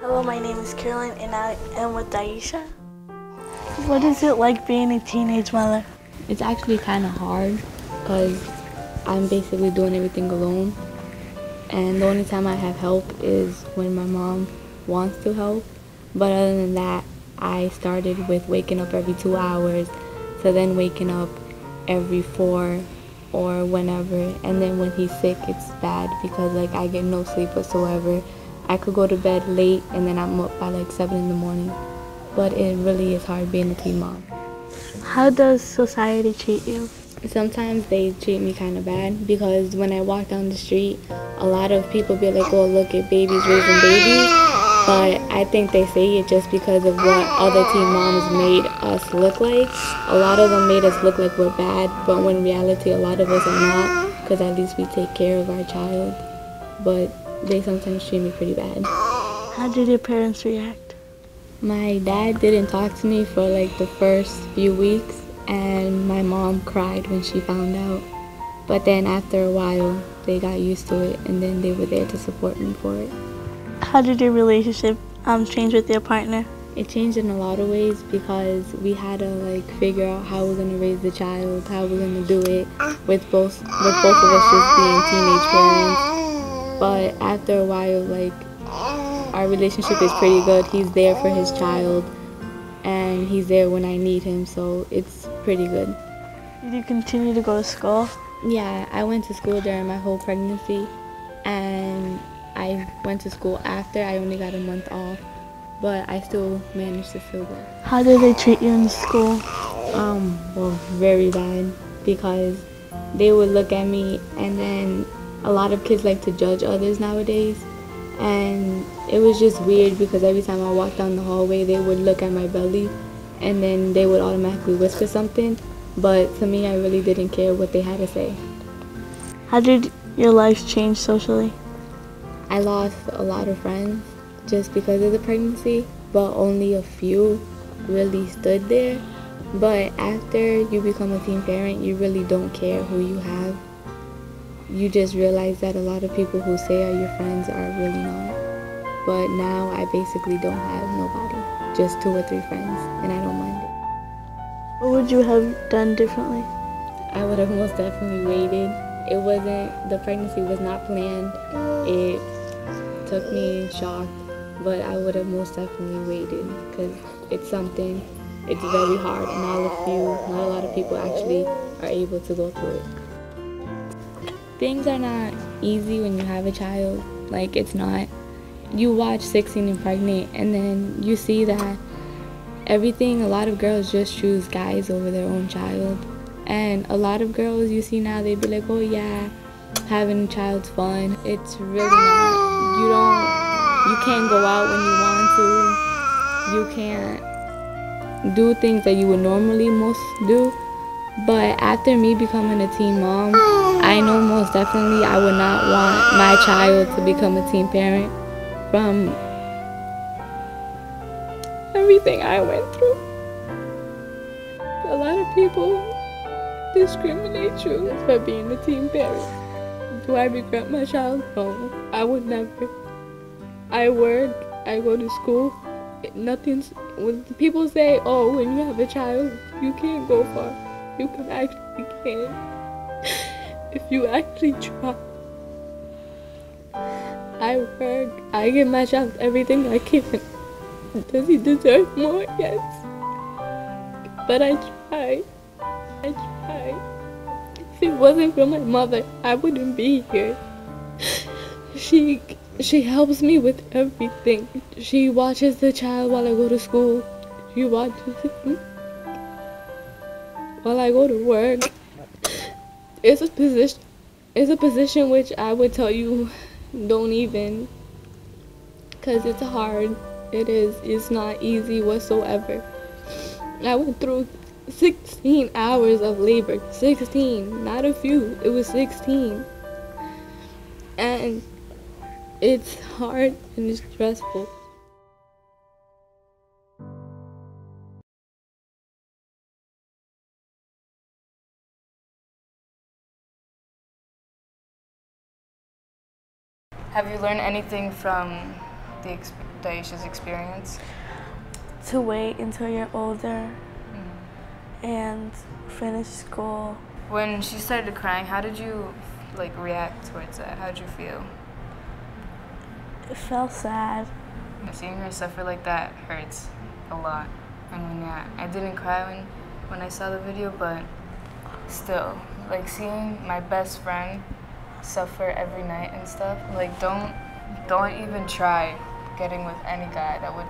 Hello, my name is Caroline and I am with Daieeysha. What is it like being a teenage mother? It's actually kind of hard because I'm basically doing everything alone. And the only time I have help is when my mom wants to help. But other than that, I started with waking up every 2 hours to then waking up every 4 or whenever. And then when he's sick, it's bad because I get no sleep whatsoever. I could go to bed late and then I'm up by 7 in the morning. But it really is hard being a teen mom. How does society treat you? Sometimes they treat me kind of bad because when I walk down the street, a lot of people be like, oh, look at babies raising babies. But I think they say it just because of what other teen moms made us look like. A lot of them made us look like we're bad, but when in reality, a lot of us are not, because at least we take care of our child. But they sometimes treat me pretty bad. How did your parents react? My dad didn't talk to me for the first few weeks, and my mom cried when she found out. But then after a while, they got used to it, and then they were there to support me for it. How did your relationship change with your partner? It changed in a lot of ways because we had to figure out how we're gonna raise the child, how we're gonna do it with both of us just being teenage parents. But after a while, our relationship is pretty good. He's there for his child, and he's there when I need him, so it's pretty good. Did you continue to go to school? Yeah, I went to school during my whole pregnancy, and I went to school after. I only got a month off, but I still managed to still go. How do they treat you in school? Well, very bad, because they would look at me, and then a lot of kids like to judge others nowadays, and it was just weird because every time I walked down the hallway, they would look at my belly, and then they would automatically whisper something, but to me, I really didn't care what they had to say. How did your life change socially? I lost a lot of friends just because of the pregnancy, but only a few really stood there. But after you become a teen parent, you really don't care who you have. You just realize that a lot of people who say are your friends are really not. But now I basically don't have nobody, just 2 or 3 friends, and I don't mind it. What would you have done differently? I would have most definitely waited. The pregnancy was not planned. It took me in shock, but I would have most definitely waited because it's very hard, and not a lot of people actually are able to go through it. Things are not easy when you have a child. It's not. You watch 16 and Pregnant, and then you see that a lot of girls just choose guys over their own child. And a lot of girls you see now, they be like, oh yeah, having a child's fun. It's really not. You can't go out when you want to. You can't do things that you would normally most do. But after me becoming a teen mom, I know most definitely I would not want my child to become a teen parent from everything I went through. A lot of people discriminate you for being a teen parent. Do I regret my child? No, I would never. I work, I go to school. When people say, oh, when you have a child, you can't go far. You can if you actually try. I work, I give my child everything I can. Does he deserve more? Yes. But I try. If it wasn't for my mother, I wouldn't be here. She helps me with everything. She watches the child while I go to school. She watches him while I go to work. It's a position which I would tell you don't even, because it's hard. It is. It's not easy whatsoever. I went through 16 hours of labor. 16, not a few. It was 16. And it's hard and it's stressful. Have you learned anything from Daieeysha's experience? To wait until you're older and finish school. When she started crying, how did you react towards that? How did you feel? It felt sad. Seeing her suffer like that hurts a lot. I mean, yeah, I didn't cry when I saw the video, but still, seeing my best friend suffer every night and stuff, don't even try getting with any guy that would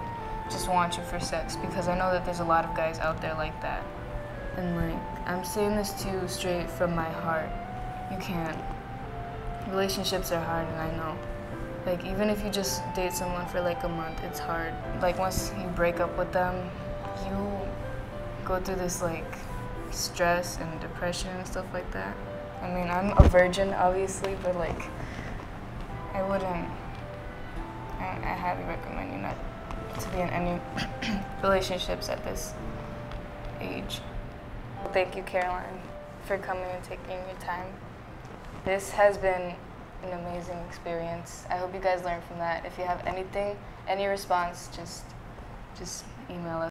just want you for sex, because I know that there's a lot of guys out there like that. And I'm saying this to you straight from my heart. You can't. Relationships are hard, and I know. Even if you just date someone for a month, it's hard. Once you break up with them, you go through this stress and depression and stuff like that. I mean, I'm a virgin, obviously, but I wouldn't. I highly recommend you not to be in any relationships at this age. Thank you, Caroline, for coming and taking your time. This has been an amazing experience. I hope you guys learned from that. If you have any response, just email us.